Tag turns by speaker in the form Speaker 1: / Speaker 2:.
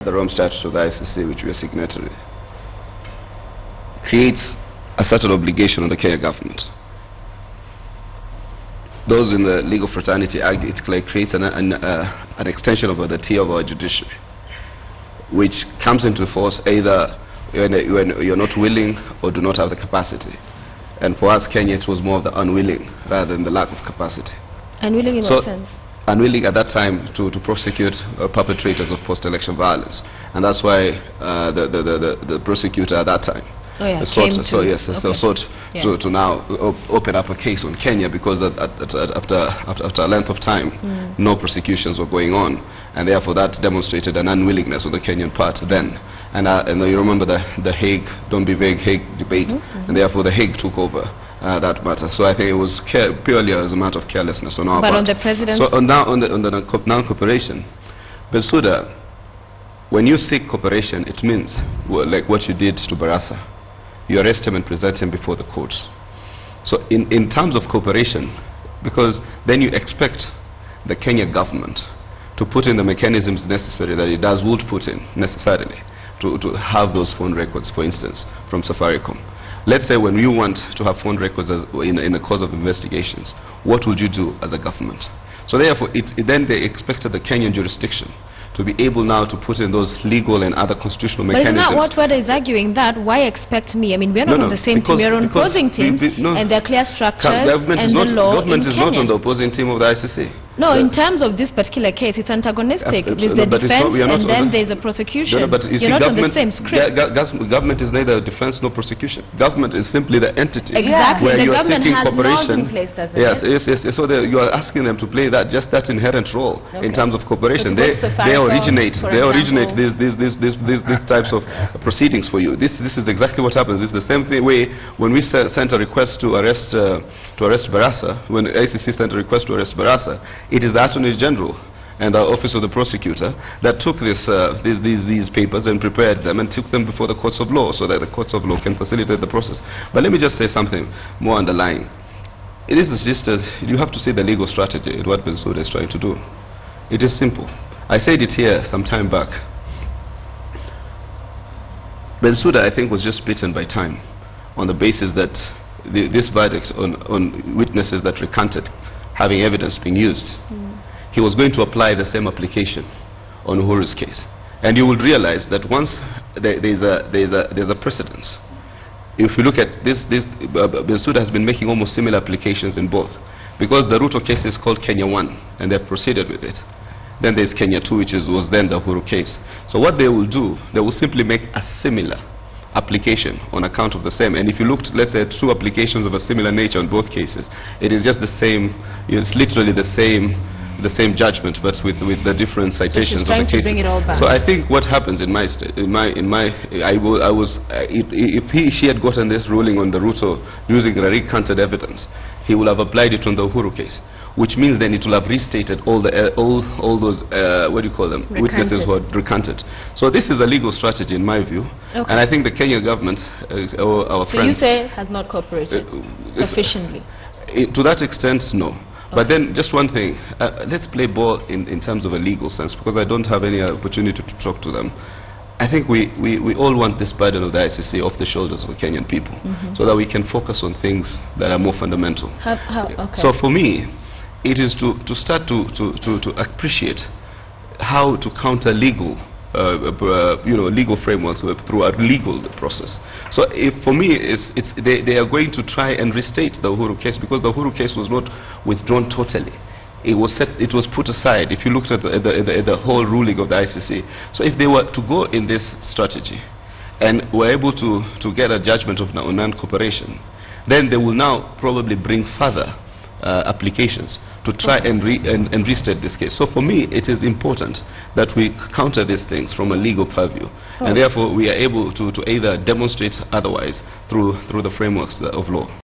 Speaker 1: the Rome Statute of the ICC, which we are signatory, creates a certain obligation on the Kenya government. Those in the legal fraternity argue it creates an extension of the tier of our judiciary, which comes into force either when you're not willing or do not have the capacity. And for us, Kenya, it was more of the unwilling rather than the lack of capacity.
Speaker 2: Unwilling in what sense?
Speaker 1: Unwilling at that time to prosecute perpetrators of post-election violence. And that's why the prosecutor at that time sought to now open up a case on Kenya, because after a length of time, no prosecutions were going on, and therefore that demonstrated an unwillingness on the Kenyan part then. And you remember the Hague, don't be vague, Hague debate, and therefore the Hague took over that matter. So I think it was purely as a matter of carelessness on our part.
Speaker 2: But on the president?
Speaker 1: So on the non-cooperation, Bensouda, when you seek cooperation, it means, well, like what you did to Barasa. You arrest him and present him before the courts. So in terms of cooperation, because then you expect the Kenya government to put in the mechanisms necessary that it would put in necessarily to have those phone records, for instance, from Safaricom. Let's say when you want to have phone records in the course of investigations, what would you do as a government? So therefore, then they expected the Kenyan jurisdiction to be able now to put in those legal and other constitutional mechanisms.
Speaker 2: But isn't that what Wada is arguing, that why expect me? I mean, we're not on the same team, we're on opposing teams, and there are clear structures and the law in Kenya.
Speaker 1: Government is not on the opposing team of the ICC.
Speaker 2: No, in terms of this particular case, it's antagonistic. There's the defense and then there's a prosecution. You're not on the same script.
Speaker 1: Government is neither defense nor prosecution. Government is simply the entity.
Speaker 2: Exactly.
Speaker 1: Where
Speaker 2: The
Speaker 1: you are
Speaker 2: government
Speaker 1: seeking
Speaker 2: has
Speaker 1: cooperation.
Speaker 2: laws in place, doesn't it?
Speaker 1: Yes. So you are asking them to play just that inherent role in terms of cooperation. They originate these types of proceedings for you. This is exactly what happens. It's the same way when we sent a request to arrest Barasa. When the ICC sent a request to arrest Barasa, it is the Attorney General and the Office of the Prosecutor that took these papers and prepared them and took them before the courts of law, so that the courts of law can facilitate the process. But let me just say something more underlying. This is just you have to see the legal strategy in what Bensouda is trying to do. It is simple. I said it here some time back. Bensouda, I think, was just beaten by time on the basis that this verdict on witnesses that recanted having evidence being used. He was going to apply the same application on Uhuru's case. And you will realize that once there's a precedence. If you look at this, Bensouda has been making almost similar applications in both. Because the Ruto case is called Kenya 1, and they've proceeded with it. Then there's Kenya 2, which was then the Uhuru case. So what they will do, they will simply make a similar application on account of the same. And if you looked, let's say, at two applications of a similar nature in both cases, it is just the same, it's literally the same judgment, but with the different citations of the cases.
Speaker 2: Bring it all back.
Speaker 1: So I think what happens if she had gotten this ruling on the Ruto using the recanted evidence, he will have applied it on the Uhuru case, which means then it will have restated all those what do you call them, witnesses who are recanted. So this is a legal strategy in my view, and I think the Kenya government, our friends,
Speaker 2: you say has not cooperated sufficiently.
Speaker 1: To that extent, no. But then, just one thing, let's play ball in terms of a legal sense, because I don't have any opportunity to talk to them. I think we all want this burden of the ICC off the shoulders of the Kenyan people, so that we can focus on things that are more fundamental. So for me, it is to start to appreciate how to counter legal legal frameworks through a legal process. So for me, they are going to try and restate the Uhuru case, because the Uhuru case was not withdrawn totally. It was put aside if you looked at the whole ruling of the ICC. So if they were to go in this strategy and were able to get a judgment of non-cooperation, then they will now probably bring further applications to try and restate this case. So for me, it is important that we counter these things from a legal purview, and therefore we are able to either demonstrate otherwise through the frameworks of law.